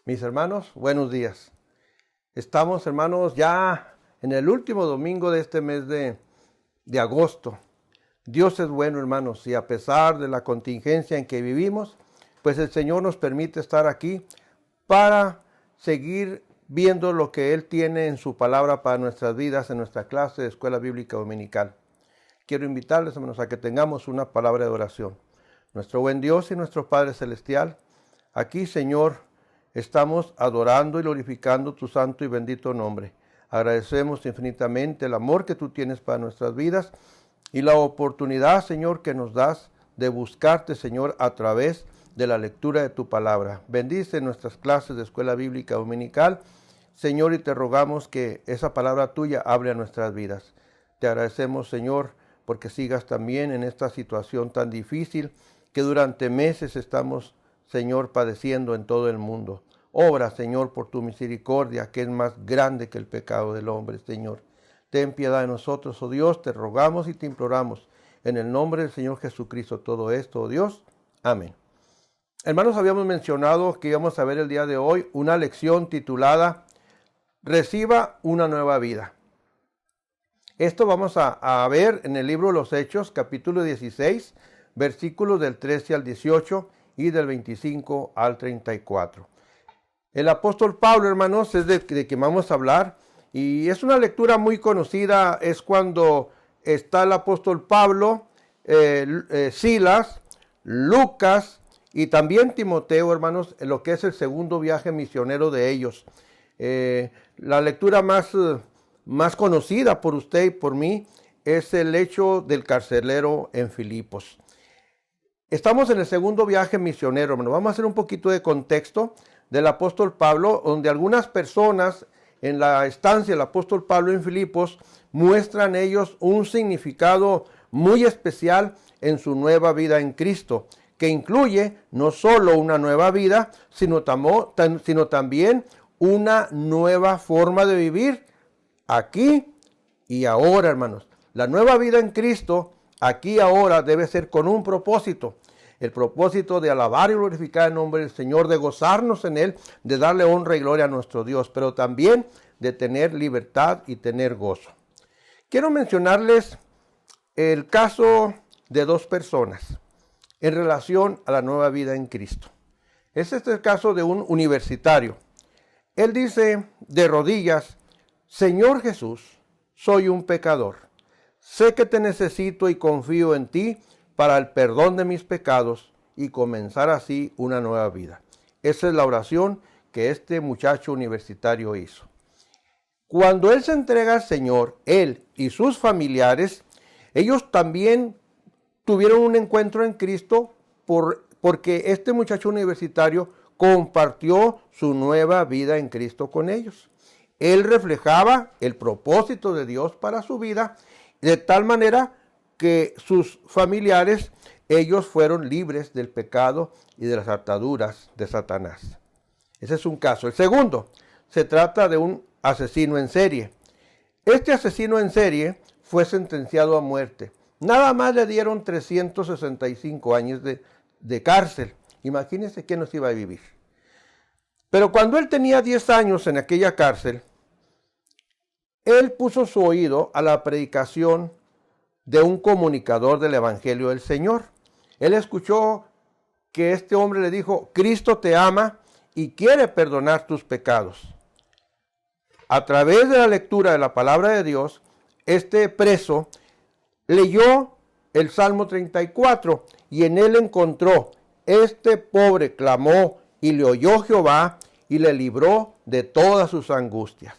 Mis hermanos, buenos días. Estamos, hermanos, ya en el último domingo de este mes de agosto. Dios es bueno, hermanos, y a pesar de la contingencia en que vivimos, pues el Señor nos permite estar aquí para seguir viendo lo que Él tiene en su palabra para nuestras vidas en nuestra clase de Escuela Bíblica Dominical. Quiero invitarles, hermanos, a que tengamos una palabra de oración. Nuestro buen Dios y nuestro Padre Celestial, aquí, Señor, estamos adorando y glorificando tu santo y bendito nombre. Agradecemos infinitamente el amor que tú tienes para nuestras vidas y la oportunidad, Señor, que nos das de buscarte, Señor, a través de la lectura de tu palabra. Bendice nuestras clases de Escuela Bíblica Dominical, Señor, y te rogamos que esa palabra tuya hable a nuestras vidas. Te agradecemos, Señor, porque sigas también en esta situación tan difícil que durante meses estamos, Señor, padeciendo en todo el mundo. Obra, Señor, por tu misericordia, que es más grande que el pecado del hombre, Señor. Ten piedad de nosotros, oh Dios, te rogamos y te imploramos. En el nombre del Señor Jesucristo, todo esto, oh Dios. Amén. Hermanos, habíamos mencionado que íbamos a ver el día de hoy una lección titulada Reciba una nueva vida. Esto vamos a ver en el libro de los Hechos, capítulo 16, versículos del 13 al 18 y del 25 al 34. El apóstol Pablo, hermanos, es de que vamos a hablar, y es una lectura muy conocida. Es cuando está el apóstol Pablo, Silas, Lucas y también Timoteo, hermanos, en lo que es el segundo viaje misionero de ellos. La lectura más conocida por usted y por mí es el hecho del carcelero en Filipos. Estamos en el segundo viaje misionero, hermano. Vamos a hacer un poquito de contexto del apóstol Pablo, donde algunas personas en la estancia del apóstol Pablo en Filipos muestran ellos un significado muy especial en su nueva vida en Cristo, que incluye no solo una nueva vida, sino también una nueva forma de vivir aquí y ahora, hermanos. La nueva vida en Cristo, aquí y ahora, debe ser con un propósito. El propósito de alabar y glorificar el nombre del Señor, de gozarnos en Él, de darle honra y gloria a nuestro Dios, pero también de tener libertad y tener gozo. Quiero mencionarles el caso de dos personas en relación a la nueva vida en Cristo. Este es el caso de un universitario. Él dice de rodillas: Señor Jesús, soy un pecador. Sé que te necesito y confío en ti para el perdón de mis pecados y comenzar así una nueva vida. Esa es la oración que este muchacho universitario hizo. Cuando él se entrega al Señor, él y sus familiares, ellos también tuvieron un encuentro en Cristo porque este muchacho universitario compartió su nueva vida en Cristo con ellos. Él reflejaba el propósito de Dios para su vida, de tal manera que sus familiares, ellos fueron libres del pecado y de las ataduras de Satanás. Ese es un caso. El segundo, se trata de un asesino en serie. Este asesino en serie fue sentenciado a muerte. Nada más le dieron 365 años de cárcel. Imagínense quién nos iba a vivir. Pero cuando él tenía 10 años en aquella cárcel, él puso su oído a la predicación de un comunicador del Evangelio del Señor. Él escuchó que este hombre le dijo: Cristo te ama y quiere perdonar tus pecados. A través de la lectura de la palabra de Dios, este preso leyó el Salmo 34 y en él encontró: este pobre clamó y le oyó Jehová y le libró de todas sus angustias.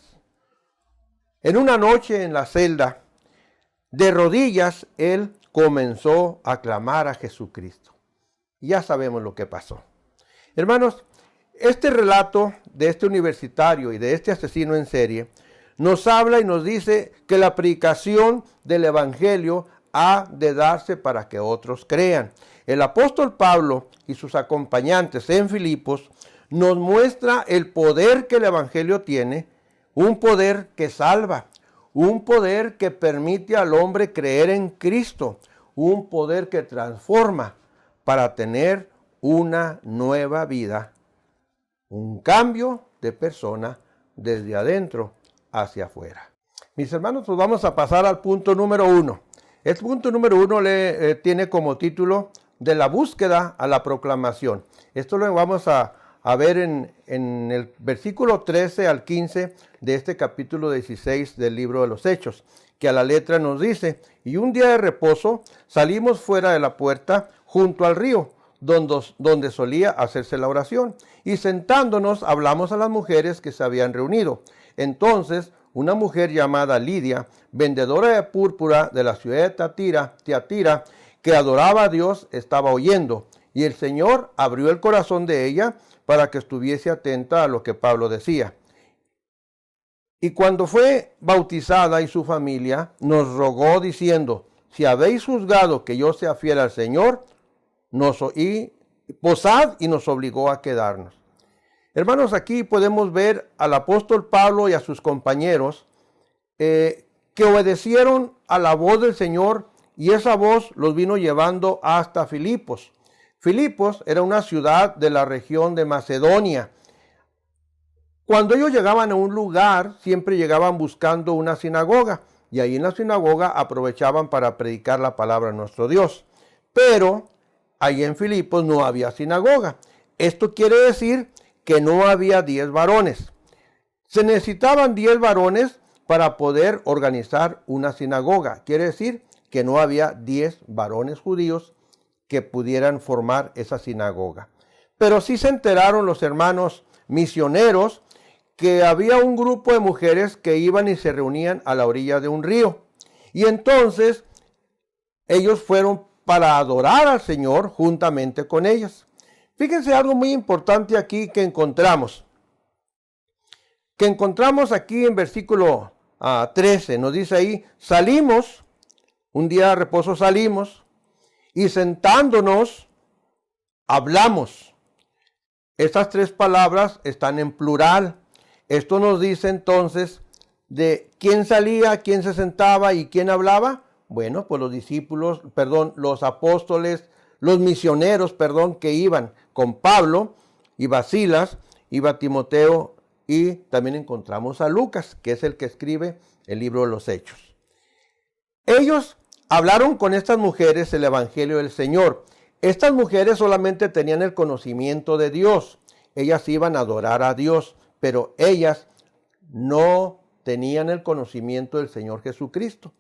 En una noche en la celda, de rodillas, él comenzó a clamar a Jesucristo. Ya sabemos lo que pasó. Hermanos, este relato de este universitario y de este asesino en serie nos habla y nos dice que la predicación del Evangelio ha de darse para que otros crean. El apóstol Pablo y sus acompañantes en Filipos nos muestra el poder que el Evangelio tiene, un poder que salva, un poder que permite al hombre creer en Cristo, un poder que transforma para tener una nueva vida un cambio de persona desde adentro hacia afuera. Mis hermanos, pues vamos a pasar al punto número 1. El punto número 1 tiene como título de la búsqueda a la proclamación. Esto lo vamos a ver en el versículo 13 al 15 de este capítulo 16 del libro de los Hechos, que a la letra nos dice: y un día de reposo salimos fuera de la puerta junto al río, donde solía hacerse la oración, y sentándonos hablamos a las mujeres que se habían reunido. Entonces una mujer llamada Lidia, vendedora de púrpura de la ciudad de Tiatira, que adoraba a Dios, estaba oyendo, y el Señor abrió el corazón de ella para que estuviese atenta a lo que Pablo decía. Y cuando fue bautizada y su familia, nos rogó diciendo: si habéis juzgado que yo sea fiel al Señor, posad, y nos obligó a quedarnos. Hermanos, aquí podemos ver al apóstol Pablo y a sus compañeros que obedecieron a la voz del Señor, y esa voz los vino llevando hasta Filipos. Filipos era una ciudad de la región de Macedonia. Cuando ellos llegaban a un lugar, siempre llegaban buscando una sinagoga, y ahí en la sinagoga aprovechaban para predicar la palabra de nuestro Dios. Pero ahí en Filipos no había sinagoga. Esto quiere decir que no había 10 varones. Se necesitaban 10 varones para poder organizar una sinagoga. Quiere decir que no había 10 varones judíos que pudieran formar esa sinagoga. Pero sí se enteraron los hermanos misioneros que había un grupo de mujeres que iban y se reunían a la orilla de un río. Y entonces ellos fueron para adorar al Señor juntamente con ellas. Fíjense algo muy importante aquí que encontramos aquí en versículo 13. Nos dice ahí: salimos, un día de reposo salimos, y sentándonos hablamos. Estas 3 palabras están en plural. Esto nos dice entonces de quién salía, quién se sentaba y quién hablaba. Bueno, pues los apóstoles, los misioneros, que iban con Pablo, iba Silas, iba Timoteo, y también encontramos a Lucas, que es el que escribe el libro de los Hechos. Ellos hablaron con estas mujeres el evangelio del Señor. Estas mujeres solamente tenían el conocimiento de Dios. Ellas iban a adorar a Dios, pero ellas no tenían el conocimiento del Señor Jesucristo.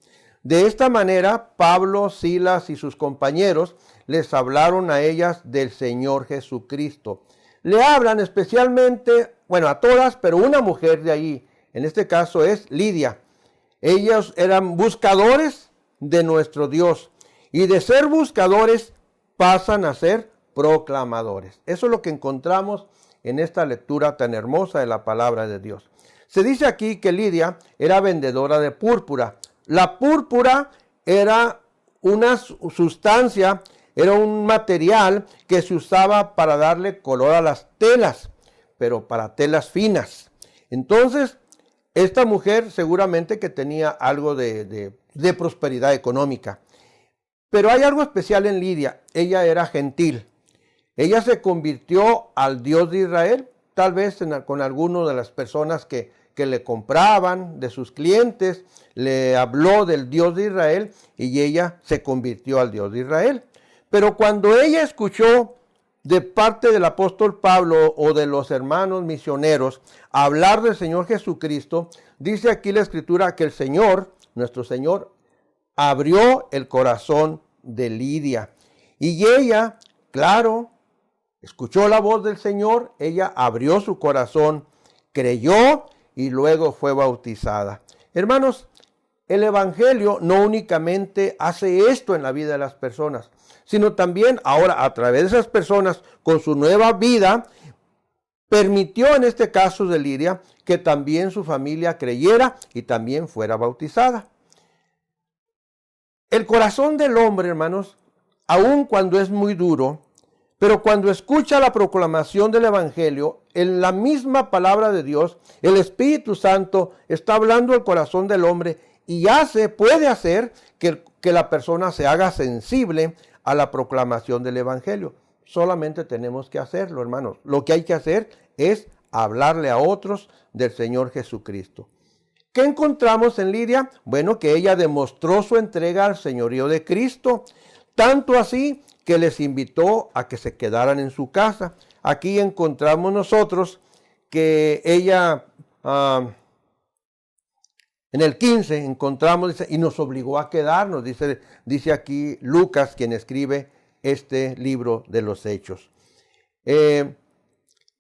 De esta manera, Pablo, Silas y sus compañeros les hablaron a ellas del Señor Jesucristo. Le hablan especialmente, a todas, pero una mujer de ahí, en este caso es Lidia. Ellos eran buscadores de nuestro Dios, y de ser buscadores pasan a ser proclamadores. Eso es lo que encontramos en esta lectura tan hermosa de la palabra de Dios. Se dice aquí que Lidia era vendedora de púrpura. La púrpura era una sustancia, era un material que se usaba para darle color a las telas, pero para telas finas. Entonces, esta mujer seguramente que tenía algo de prosperidad económica. Pero hay algo especial en Lidia: ella era gentil. Ella se convirtió al Dios de Israel, tal vez con algunas de las personas que le compraban, de sus clientes, le habló del Dios de Israel, y ella se convirtió al Dios de Israel. Pero cuando ella escuchó de parte del apóstol Pablo o de los hermanos misioneros hablar del Señor Jesucristo, dice aquí la Escritura que el Señor, nuestro Señor, abrió el corazón de Lidia. Y ella, claro, escuchó la voz del Señor, ella abrió su corazón, creyó y luego fue bautizada. Hermanos, el Evangelio no únicamente hace esto en la vida de las personas, sino también ahora a través de esas personas con su nueva vida, permitió en este caso de Lidia que también su familia creyera y también fuera bautizada. El corazón del hombre, hermanos, aun cuando es muy duro, pero cuando escucha la proclamación del Evangelio, en la misma palabra de Dios, el Espíritu Santo está hablando al corazón del hombre y puede hacer que la persona se haga sensible a la proclamación del Evangelio. Solamente tenemos que hacerlo, hermanos. Lo que hay que hacer es hablarle a otros del Señor Jesucristo. ¿Qué encontramos en Lidia? Bueno, que ella demostró su entrega al señorío de Cristo, tanto así que les invitó a que se quedaran en su casa. Aquí encontramos nosotros que ella, en el 15 encontramos, dice, y nos obligó a quedarnos, dice aquí Lucas, quien escribe este libro de los Hechos.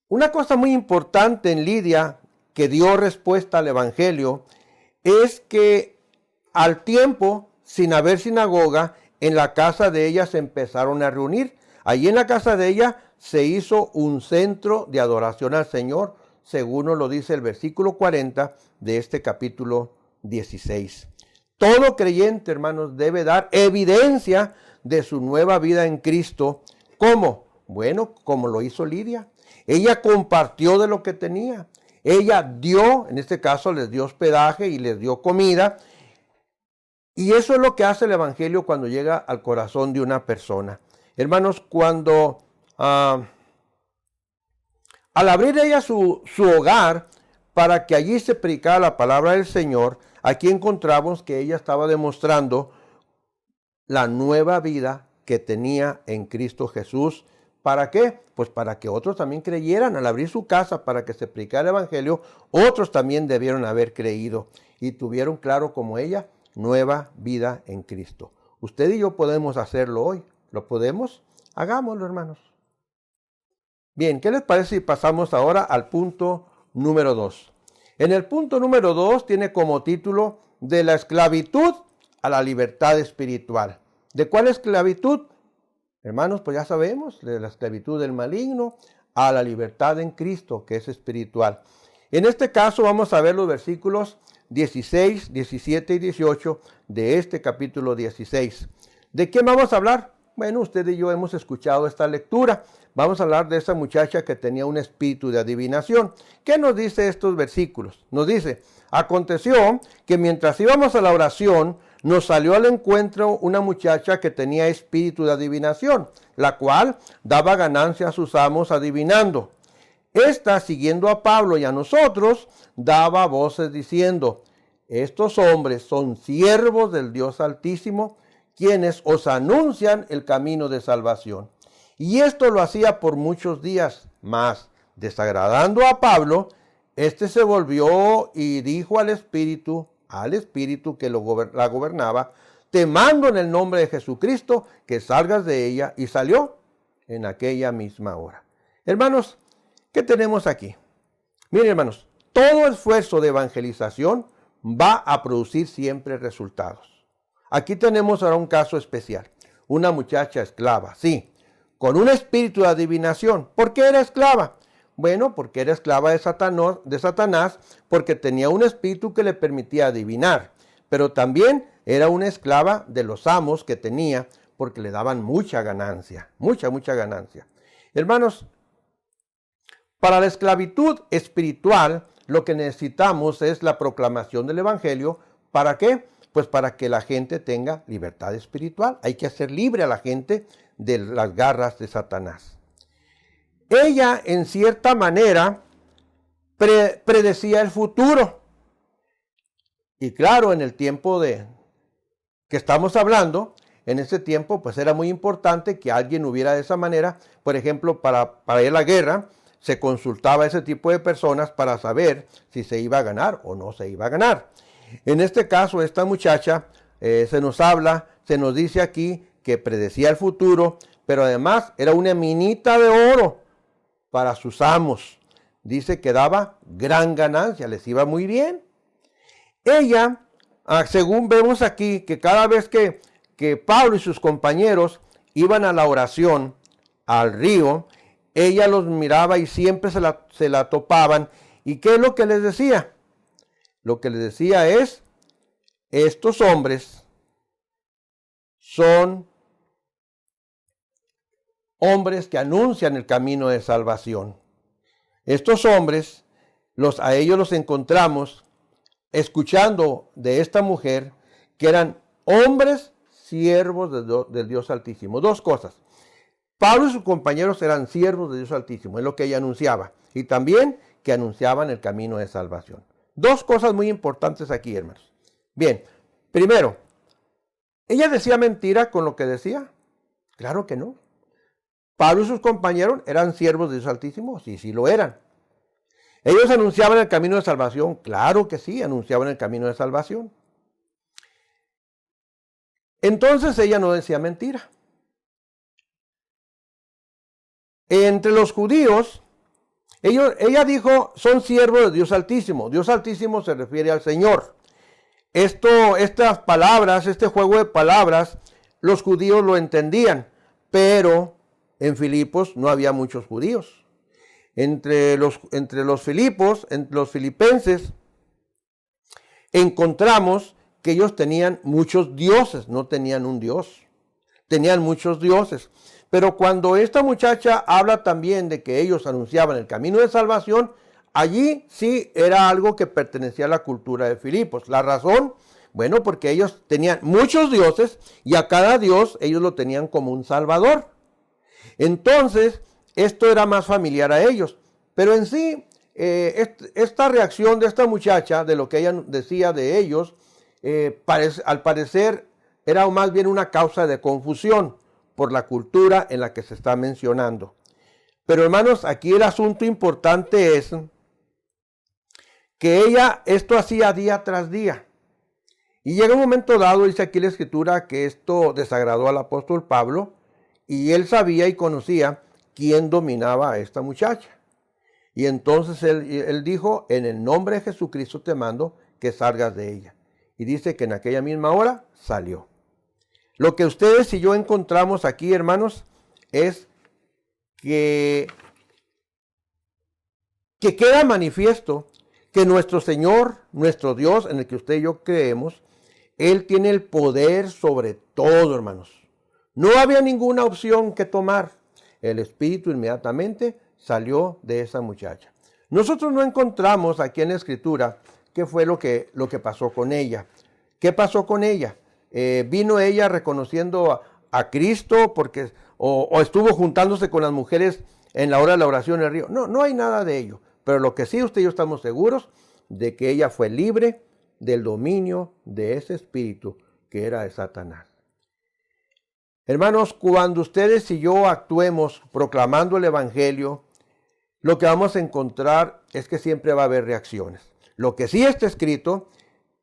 Una cosa muy importante en Lidia, que dio respuesta al Evangelio, es que al tiempo, sin haber sinagoga, en la casa de ella se empezaron a reunir. Allí en la casa de ella se hizo un centro de adoración al Señor, según nos lo dice el versículo 40 de este capítulo 16. Todo creyente, hermanos, debe dar evidencia de su nueva vida en Cristo. ¿Cómo? Bueno, como lo hizo Lidia. Ella compartió de lo que tenía. Ella dio, en este caso les dio hospedaje y les dio comida. Y eso es lo que hace el Evangelio cuando llega al corazón de una persona. Hermanos, cuando al abrir ella su hogar para que allí se predicara la palabra del Señor, aquí encontramos que ella estaba demostrando la nueva vida que tenía en Cristo Jesús. ¿Para qué? Pues para que otros también creyeran. Al abrir su casa para que se predicara el Evangelio, otros también debieron haber creído y tuvieron claro como ella nueva vida en Cristo. Usted y yo podemos hacerlo hoy. ¿Lo podemos? Hagámoslo, hermanos. Bien, ¿qué les parece si pasamos ahora al punto número 2? En el punto número 2 tiene como título de la esclavitud a la libertad espiritual. ¿De cuál esclavitud? Hermanos, pues ya sabemos, de la esclavitud del maligno a la libertad en Cristo, que es espiritual. En este caso vamos a ver los versículos 16, 17 y 18 de este capítulo 16. ¿De qué vamos a hablar? Bueno, usted y yo hemos escuchado esta lectura. Vamos a hablar de esa muchacha que tenía un espíritu de adivinación. ¿Qué nos dice estos versículos? Nos dice, aconteció que mientras íbamos a la oración, nos salió al encuentro una muchacha que tenía espíritu de adivinación, la cual daba ganancia a sus amos adivinando. Esta, siguiendo a Pablo y a nosotros, daba voces diciendo, estos hombres son siervos del Dios Altísimo, quienes os anuncian el camino de salvación. Y esto lo hacía por muchos días, mas, desagradando a Pablo, este se volvió y dijo al espíritu que la gobernaba, te mando en el nombre de Jesucristo que salgas de ella, y salió en aquella misma hora. Hermanos, ¿qué tenemos aquí? Miren, hermanos, todo esfuerzo de evangelización va a producir siempre resultados. Aquí tenemos ahora un caso especial. Una muchacha esclava, sí, con un espíritu de adivinación. ¿Por qué era esclava? Bueno, porque era esclava de Satanás, porque tenía un espíritu que le permitía adivinar. Pero también era una esclava de los amos que tenía, porque le daban mucha ganancia, mucha ganancia. Hermanos, para la esclavitud espiritual, lo que necesitamos es la proclamación del Evangelio. ¿Para qué? Pues para que la gente tenga libertad espiritual. Hay que hacer libre a la gente de las garras de Satanás. Ella, en cierta manera, predecía el futuro. Y claro, en el tiempo que estamos hablando, en ese tiempo, pues era muy importante que alguien hubiera de esa manera. Por ejemplo, para ir a la guerra, se consultaba a ese tipo de personas para saber si se iba a ganar o no se iba a ganar. En este caso, esta muchacha se nos dice aquí que predecía el futuro, pero además era una minita de oro para sus amos. Dice que daba gran ganancia, les iba muy bien. Ella, según vemos aquí, que cada vez que Pablo y sus compañeros iban a la oración al río, ella los miraba y siempre se la topaban. ¿Y qué es lo que les decía? Lo que les decía es, estos hombres son hombres que anuncian el camino de salvación. Estos hombres, a ellos los encontramos escuchando de esta mujer que eran hombres siervos del Dios Altísimo. Dos cosas. Pablo y sus compañeros eran siervos de Dios Altísimo, es lo que ella anunciaba. Y también que anunciaban el camino de salvación. Dos cosas muy importantes aquí, hermanos. Bien, primero, ¿ella decía mentira con lo que decía? Claro que no. Pablo y sus compañeros eran siervos de Dios Altísimo, sí, sí lo eran. ¿Ellos anunciaban el camino de salvación? Claro que sí, anunciaban el camino de salvación. Entonces ella no decía mentira. Entre los judíos, ella dijo, son siervos de Dios Altísimo. Dios Altísimo se refiere al Señor. Estas palabras, este juego de palabras, los judíos lo entendían, pero en Filipos no había muchos judíos. Entre los filipenses, encontramos que ellos tenían muchos dioses, no tenían un Dios, tenían muchos dioses. Pero cuando esta muchacha habla también de que ellos anunciaban el camino de salvación, allí sí era algo que pertenecía a la cultura de Filipos. La razón, bueno, porque ellos tenían muchos dioses y a cada dios ellos lo tenían como un salvador. Entonces, esto era más familiar a ellos. Pero en sí, esta reacción de esta muchacha, de lo que ella decía de ellos, al parecer era más bien una causa de confusión por la cultura en la que se está mencionando. Pero hermanos, aquí el asunto importante es que ella esto hacía día tras día. Y llega un momento dado, dice aquí la escritura, que esto desagradó al apóstol Pablo y él sabía y conocía quién dominaba a esta muchacha. Y entonces él dijo, en el nombre de Jesucristo te mando que salgas de ella. Y dice que en aquella misma hora salió. Lo que ustedes y yo encontramos aquí, hermanos, es que queda manifiesto que nuestro Señor, nuestro Dios, en el que usted y yo creemos, Él tiene el poder sobre todo, hermanos. No había ninguna opción que tomar. El Espíritu inmediatamente salió de esa muchacha. Nosotros no encontramos aquí en la Escritura qué fue lo que pasó con ella. ¿Qué pasó con ella? ¿Vino ella reconociendo a Cristo porque, o estuvo juntándose con las mujeres en la hora de la oración en el río? No hay nada de ello. Pero lo que sí usted y yo estamos seguros de que ella fue libre del dominio de ese espíritu que era de Satanás. Hermanos, cuando ustedes y yo actuemos proclamando el Evangelio, lo que vamos a encontrar es que siempre va a haber reacciones. Lo que sí está escrito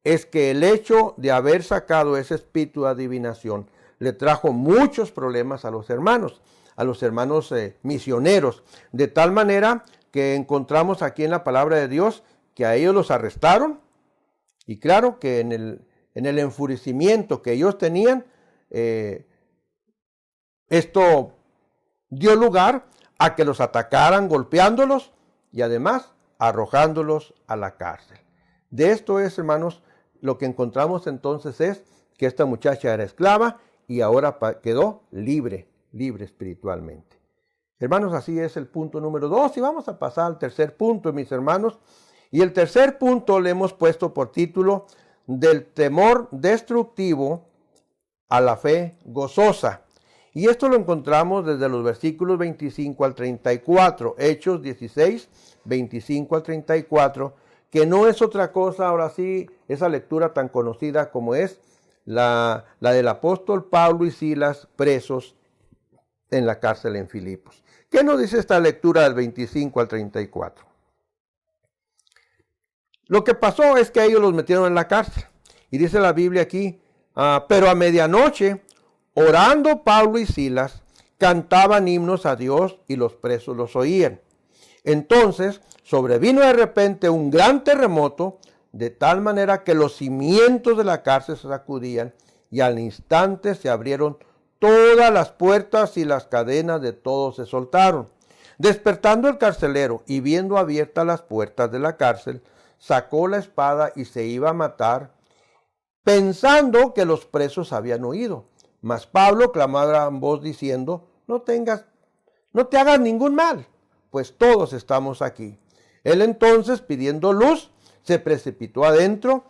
es que el hecho de haber sacado ese espíritu de adivinación le trajo muchos problemas a los hermanos misioneros, de tal manera que encontramos aquí en la palabra de Dios que a ellos los arrestaron y claro que en el enfurecimiento que ellos tenían, esto dio lugar a que los atacaran golpeándolos y además arrojándolos a la cárcel. De esto es, hermanos, lo que encontramos entonces es que esta muchacha era esclava y ahora quedó libre espiritualmente. Hermanos, así es el punto número 2 y vamos a pasar al tercer punto, mis hermanos. Y el tercer punto le hemos puesto por título del temor destructivo a la fe gozosa. Y esto lo encontramos desde los versículos 25 al 34, Hechos 16, 25 al 34, que no es otra cosa, ahora sí, esa lectura tan conocida como es la del apóstol Pablo y Silas presos en la cárcel en Filipos. ¿Qué nos dice esta lectura del 25 al 34? Lo que pasó es que ellos los metieron en la cárcel. Y dice la Biblia aquí, pero a medianoche, orando Pablo y Silas, cantaban himnos a Dios y los presos los oían. Entonces sobrevino de repente un gran terremoto, de tal manera que los cimientos de la cárcel se sacudían y al instante se abrieron todas las puertas y las cadenas de todos se soltaron. Despertando el carcelero y viendo abiertas las puertas de la cárcel, sacó la espada y se iba a matar, pensando que los presos habían huido. Mas Pablo clamó a gran voz diciendo, no te hagas ningún mal, pues todos estamos aquí. Él entonces, pidiendo luz, se precipitó adentro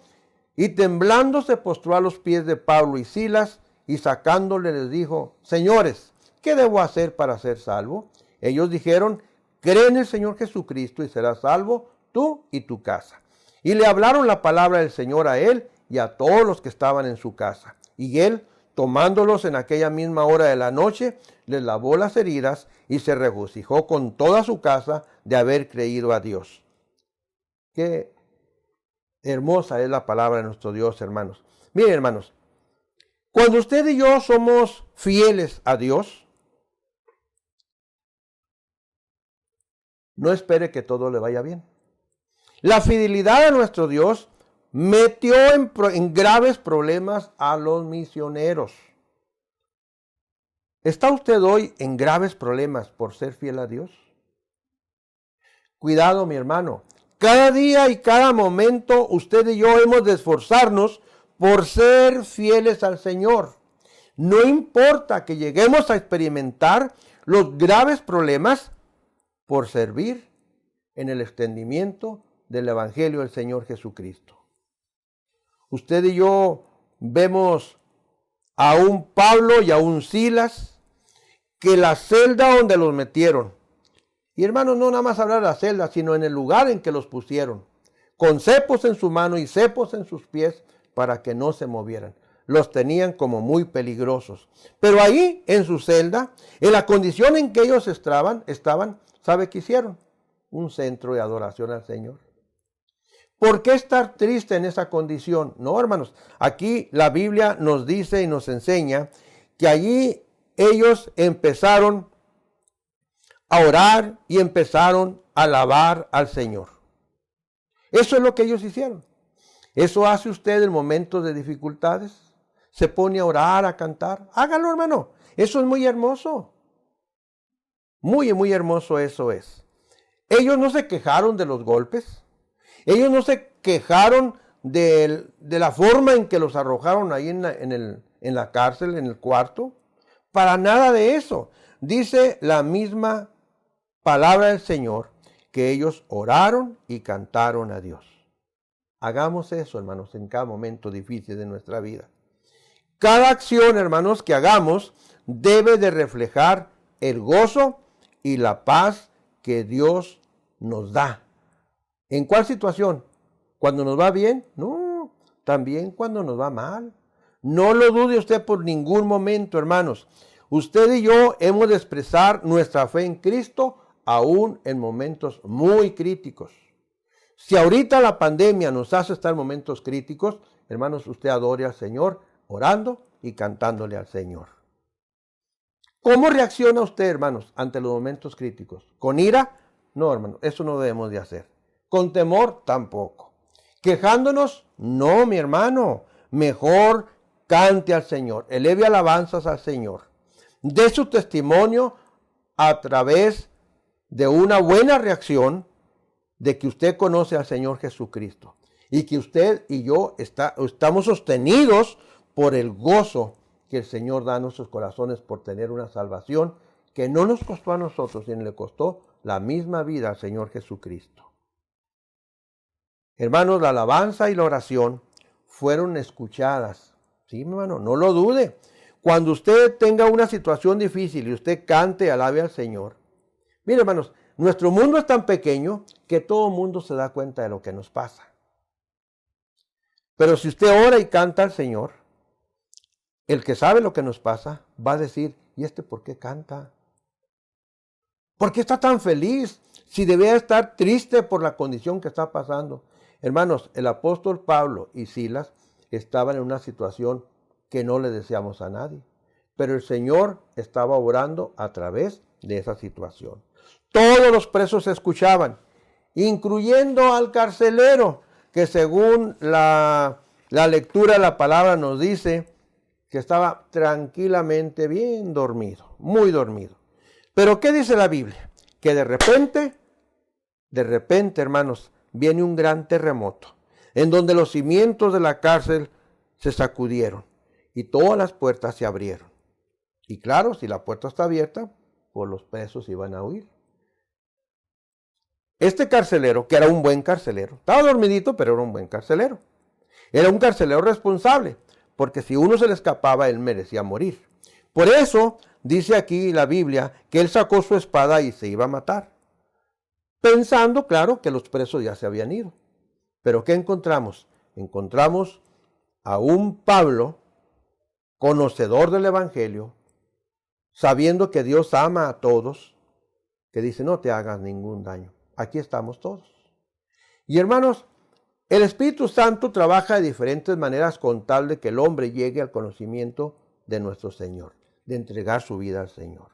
y temblando se postró a los pies de Pablo y Silas y sacándole les dijo, señores, ¿qué debo hacer para ser salvo? Ellos dijeron, cree en el Señor Jesucristo y serás salvo tú y tu casa. Y le hablaron la palabra del Señor a él y a todos los que estaban en su casa. Y él, tomándolos en aquella misma hora de la noche, les lavó las heridas y se regocijó con toda su casa de haber creído a Dios. Qué hermosa es la palabra de nuestro Dios, hermanos. Miren, hermanos, cuando usted y yo somos fieles a Dios, no espere que todo le vaya bien. La fidelidad a nuestro Dios metió en graves problemas a los misioneros. ¿Está usted hoy en graves problemas por ser fiel a Dios? Cuidado, mi hermano. Cada día y cada momento usted y yo hemos de esforzarnos por ser fieles al Señor. No importa que lleguemos a experimentar los graves problemas por servir en el extendimiento del Evangelio del Señor Jesucristo. Usted y yo vemos a un Pablo y a un Silas que la celda donde los metieron, y hermanos, no nada más hablar de la celda, sino en el lugar en que los pusieron, con cepos en su mano y cepos en sus pies para que no se movieran. Los tenían como muy peligrosos. Pero ahí, en su celda, en la condición en que ellos estaban, ¿sabe qué hicieron? Un centro de adoración al Señor. ¿Por qué estar triste en esa condición? No, hermanos, aquí la Biblia nos dice y nos enseña que allí ellos empezaron a orar y empezaron a alabar al Señor. Eso es lo que ellos hicieron. ¿Eso hace usted en momentos de dificultades? ¿Se pone a orar, a cantar? Hágalo, hermano. Eso es muy hermoso. Muy, muy hermoso eso es. Ellos no se quejaron de los golpes. Ellos no se quejaron de la forma en que los arrojaron ahí en la cárcel, en el cuarto. Para nada de eso. Dice la misma palabra del Señor que ellos oraron y cantaron a Dios. Hagamos eso, hermanos, en cada momento difícil de nuestra vida. Cada acción, hermanos, que hagamos debe de reflejar el gozo y la paz que Dios nos da. ¿En cuál situación? ¿Cuando nos va bien? No, también cuando nos va mal. No lo dude usted por ningún momento, hermanos. Usted y yo hemos de expresar nuestra fe en Cristo aún en momentos muy críticos. Si ahorita la pandemia nos hace estar en momentos críticos, hermanos, usted adore al Señor orando y cantándole al Señor. ¿Cómo reacciona usted, hermanos, ante los momentos críticos? ¿Con ira? No, hermano, eso no debemos de hacer. ¿Con temor? Tampoco. ¿Quejándonos? No, mi hermano. Mejor cante al Señor, eleve alabanzas al Señor. Dé su testimonio a través de una buena reacción de que usted conoce al Señor Jesucristo y que usted y yo estamos sostenidos por el gozo que el Señor da a nuestros corazones por tener una salvación que no nos costó a nosotros, sino le costó la misma vida al Señor Jesucristo. Hermanos, la alabanza y la oración fueron escuchadas. Sí, hermano, no lo dude. Cuando usted tenga una situación difícil y usted cante y alabe al Señor. Mire, hermanos, nuestro mundo es tan pequeño que todo el mundo se da cuenta de lo que nos pasa. Pero si usted ora y canta al Señor, el que sabe lo que nos pasa va a decir, ¿y este por qué canta? ¿Por qué está tan feliz? Si debía estar triste por la condición que está pasando. Hermanos, el apóstol Pablo y Silas estaban en una situación que no le deseamos a nadie. Pero el Señor estaba obrando a través de esa situación. Todos los presos escuchaban, incluyendo al carcelero, que según la lectura de la palabra nos dice que estaba tranquilamente bien dormido, muy dormido. Pero ¿qué dice la Biblia? Que de repente, hermanos, viene un gran terremoto, en donde los cimientos de la cárcel se sacudieron y todas las puertas se abrieron. Y claro, si la puerta está abierta, pues los presos iban a huir. Este carcelero, que era un buen carcelero, estaba dormidito, pero era un buen carcelero. Era un carcelero responsable, porque si uno se le escapaba, él merecía morir. Por eso dice aquí la Biblia que él sacó su espada y se iba a matar, pensando, claro, que los presos ya se habían ido. Pero ¿qué encontramos? Encontramos a un Pablo, conocedor del Evangelio, sabiendo que Dios ama a todos, que dice, no te hagas ningún daño. Aquí estamos todos. Y hermanos, el Espíritu Santo trabaja de diferentes maneras con tal de que el hombre llegue al conocimiento de nuestro Señor, de entregar su vida al Señor.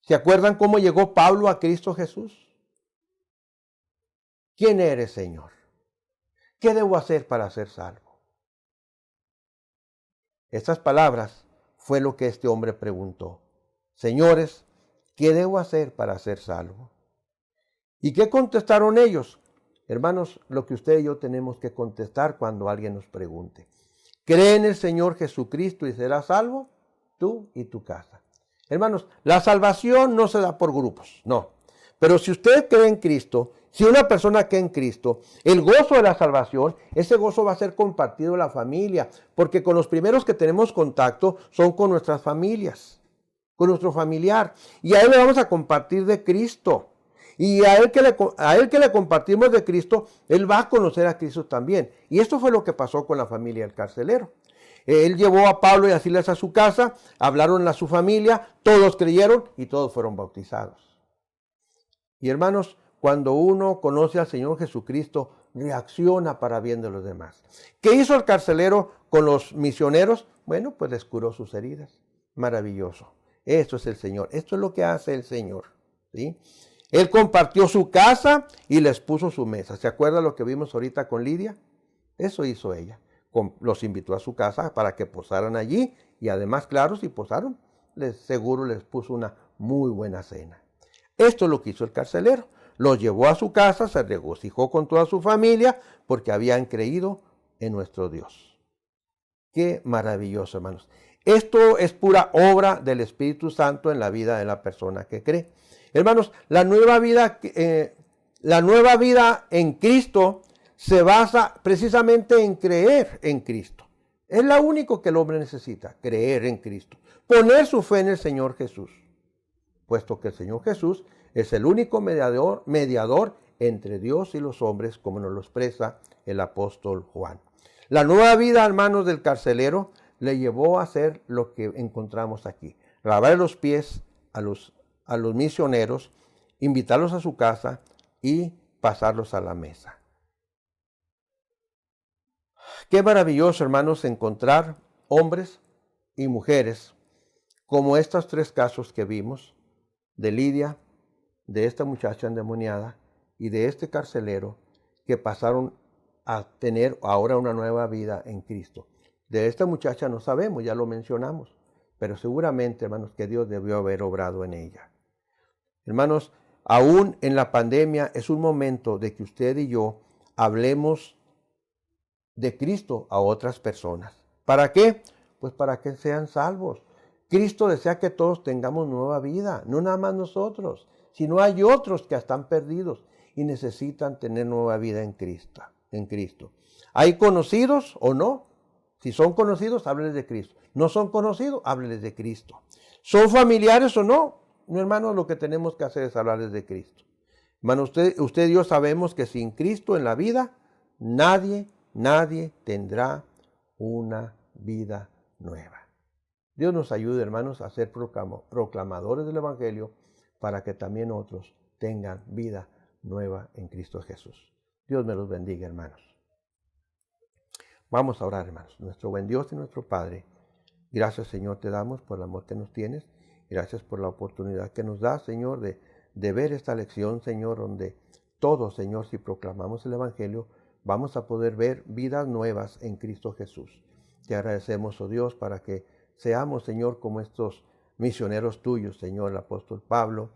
¿Se acuerdan cómo llegó Pablo a Cristo Jesús? ¿Quién eres, Señor? ¿Qué debo hacer para ser salvo? Estas palabras fue lo que este hombre preguntó. Señores, ¿qué debo hacer para ser salvo? ¿Y qué contestaron ellos? Hermanos, lo que usted y yo tenemos que contestar cuando alguien nos pregunte. ¿Cree en el Señor Jesucristo y serás salvo? Tú y tu casa. Hermanos, la salvación no se da por grupos, no. Pero si usted cree en Cristo, si una persona cree en Cristo, el gozo de la salvación, ese gozo va a ser compartido en la familia, porque con los primeros que tenemos contacto son con nuestras familias, con nuestro familiar, y a él le vamos a compartir de Cristo. Y a él que le compartimos de Cristo, él va a conocer a Cristo también. Y esto fue lo que pasó con la familia del carcelero. Él llevó a Pablo y a Silas a su casa, hablaron a su familia, todos creyeron y todos fueron bautizados. Y hermanos, cuando uno conoce al Señor Jesucristo, reacciona para bien de los demás. ¿Qué hizo el carcelero con los misioneros? Bueno, pues les curó sus heridas. Maravilloso. Esto es el Señor. Esto es lo que hace el Señor. ¿Sí? Él compartió su casa y les puso su mesa. ¿Se acuerda lo que vimos ahorita con Lidia? Eso hizo ella. Los invitó a su casa para que posaran allí y además, claro, si posaron, seguro les puso una muy buena cena. Esto es lo que hizo el carcelero. Los llevó a su casa, se regocijó con toda su familia porque habían creído en nuestro Dios. Qué maravilloso, hermanos. Esto es pura obra del Espíritu Santo en la vida de la persona que cree. Hermanos, la nueva vida en Cristo se basa precisamente en creer en Cristo. Es lo único que el hombre necesita, creer en Cristo. Poner su fe en el Señor Jesús, puesto que el Señor Jesús es el único mediador entre Dios y los hombres, como nos lo expresa el apóstol Juan. La nueva vida, hermanos, del carcelero le llevó a hacer lo que encontramos aquí. Lavar los pies a los misioneros, invitarlos a su casa y pasarlos a la mesa. Qué maravilloso, hermanos, encontrar hombres y mujeres como estos tres casos que vimos, de Lidia, de esta muchacha endemoniada y de este carcelero que pasaron a tener ahora una nueva vida en Cristo. De esta muchacha no sabemos, ya lo mencionamos, pero seguramente, hermanos, que Dios debió haber obrado en ella. Hermanos, aún en la pandemia es un momento de que usted y yo hablemos de Cristo a otras personas. ¿Para qué? Pues para que sean salvos. Cristo desea que todos tengamos nueva vida, no nada más nosotros, sino hay otros que están perdidos y necesitan tener nueva vida en Cristo. ¿Hay conocidos o no? Si son conocidos, hábleles de Cristo. ¿No son conocidos? Hábleles de Cristo. ¿Son familiares o no? No, hermanos, lo que tenemos que hacer es hablarles de Cristo. Hermano, usted y yo sabemos que sin Cristo en la vida, nadie tendrá una vida nueva. Dios nos ayude, hermanos, a ser proclamadores del Evangelio para que también otros tengan vida nueva en Cristo Jesús. Dios me los bendiga, hermanos. Vamos a orar, hermanos. Nuestro buen Dios y nuestro Padre, gracias, Señor, te damos por el amor que nos tienes. Gracias por la oportunidad que nos da, Señor, de ver esta lección, Señor, donde todos, Señor, si proclamamos el Evangelio, vamos a poder ver vidas nuevas en Cristo Jesús. Te agradecemos, oh Dios, para que seamos, Señor, como estos misioneros tuyos, Señor, el apóstol Pablo,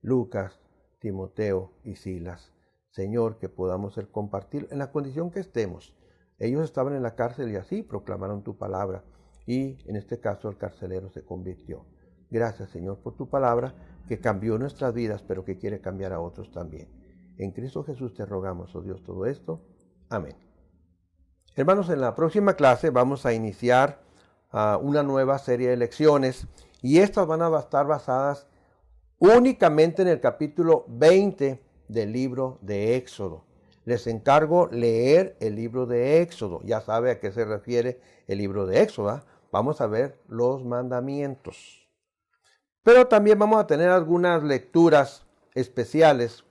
Lucas, Timoteo y Silas. Señor, que podamos compartir en la condición que estemos. Ellos estaban en la cárcel y así proclamaron tu palabra. Y en este caso el carcelero se convirtió. Gracias, Señor, por tu palabra que cambió nuestras vidas, pero que quiere cambiar a otros también. En Cristo Jesús te rogamos, oh Dios, todo esto. Amén. Hermanos, en la próxima clase vamos a iniciar una nueva serie de lecciones y estas van a estar basadas únicamente en el capítulo 20 del libro de Éxodo. Les encargo leer el libro de Éxodo. Ya sabe a qué se refiere el libro de Éxodo, ¿eh? Vamos a ver los mandamientos. Pero también vamos a tener algunas lecturas especiales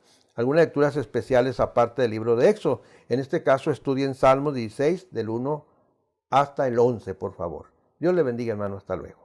aparte del libro de Éxodo. En este caso estudien Salmos 16 del 1 hasta el 11, por favor. Dios le bendiga, hermano. Hasta luego.